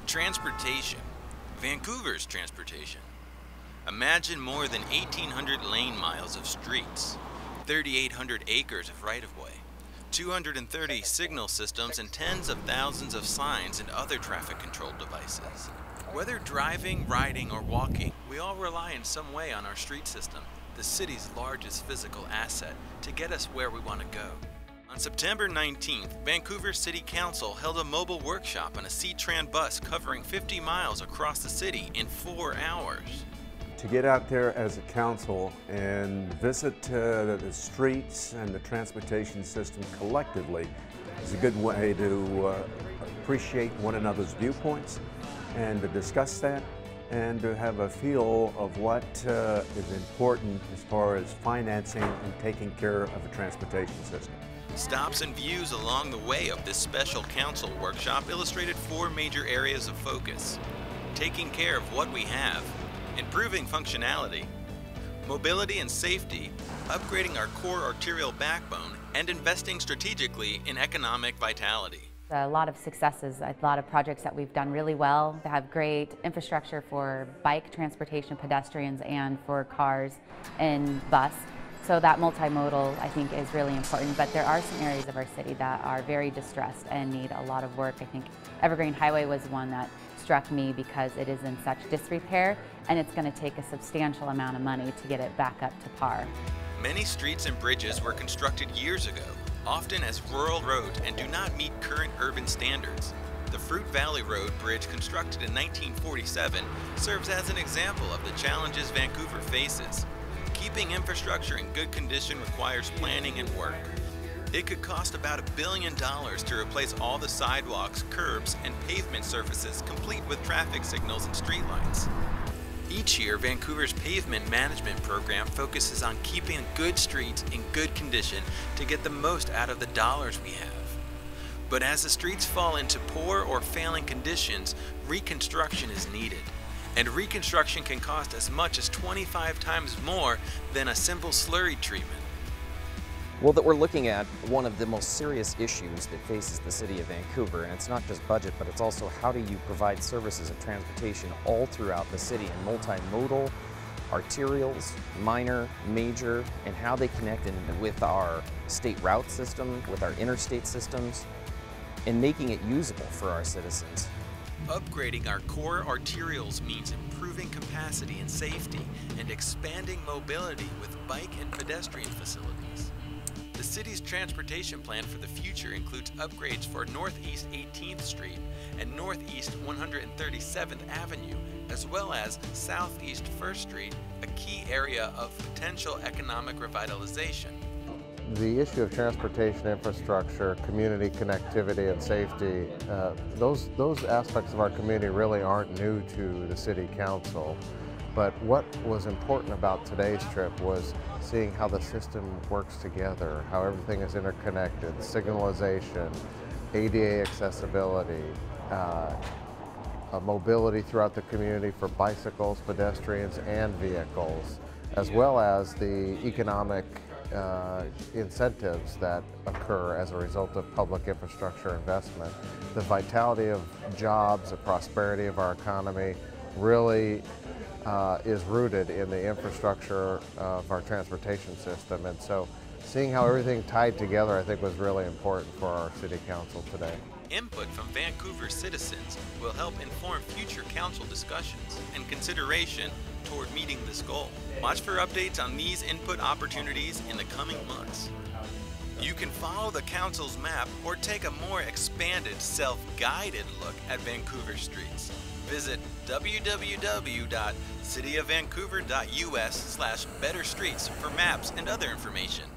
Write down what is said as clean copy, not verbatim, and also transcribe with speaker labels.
Speaker 1: Transportation. Vancouver's transportation. Imagine more than 1,800 lane miles of streets, 3,800 acres of right-of-way, 230 signal systems, and tens of thousands of signs and other traffic-controlled devices. Whether driving, riding, or walking, we all rely in some way on our street system, the city's largest physical asset, to get us where we want to go. On September 19th, Vancouver City Council held a mobile workshop on a C-Tran bus covering 50 miles across the city in 4 hours.
Speaker 2: To get out there as a council and visit the streets and the transportation system collectively is a good way to appreciate one another's viewpoints and to discuss that and to have a feel of what is important as far as financing and taking care of a transportation system.
Speaker 1: Stops and views along the way of this special council workshop illustrated 4 major areas of focus: taking care of what we have, improving functionality, mobility and safety, upgrading our core arterial backbone, and investing strategically in economic vitality.
Speaker 3: A lot of successes, a lot of projects that we've done really well. They have great infrastructure for bike transportation, pedestrians, and for cars and bus. So that multimodal, I think, is really important. But there are some areas of our city that are very distressed and need a lot of work. I think Evergreen Highway was one that struck me because it is in such disrepair, and it's going to take a substantial amount of money to get it back up to par.
Speaker 1: Many streets and bridges were constructed years ago, often as rural roads, and do not meet current urban standards. The Fruit Valley Road Bridge, constructed in 1947, serves as an example of the challenges Vancouver faces. Keeping infrastructure in good condition requires planning and work. It could cost about $1 billion to replace all the sidewalks, curbs, and pavement surfaces, complete with traffic signals and streetlights. Each year, Vancouver's pavement management program focuses on keeping good streets in good condition to get the most out of the dollars we have. But as the streets fall into poor or failing conditions, reconstruction is needed. And reconstruction can cost as much as 25 times more than a simple slurry treatment.
Speaker 4: Well, that we're looking at one of the most serious issues that faces the city of Vancouver, and it's not just budget, but it's also how do you provide services of transportation all throughout the city in multimodal, arterials, minor, major, and how they connect in with our state route system, with our interstate systems, and making it usable for our citizens.
Speaker 1: Upgrading our core arterials means improving capacity and safety and expanding mobility with bike and pedestrian facilities. The city's transportation plan for the future includes upgrades for Northeast 18th Street and Northeast 137th Avenue, as well as Southeast 1st Street, a key area of potential economic revitalization.
Speaker 5: The issue of transportation infrastructure, community connectivity, and safety, those aspects of our community really aren't new to the City Council. But what was important about today's trip was seeing how the system works together, how everything is interconnected, signalization, ADA accessibility, mobility throughout the community for bicycles, pedestrians, and vehicles, as well as the economic incentives that occur as a result of public infrastructure investment. The vitality of jobs, the prosperity of our economy really is rooted in the infrastructure of our transportation system. And so seeing how everything tied together, I think, was really important for our City Council today.
Speaker 1: Input from Vancouver citizens will help inform future council discussions and consideration toward meeting this goal. Watch for updates on these input opportunities in the coming months. You can follow the council's map or take a more expanded, self-guided look at Vancouver streets. Visit www.cityofvancouver.us/betterstreets for maps and other information.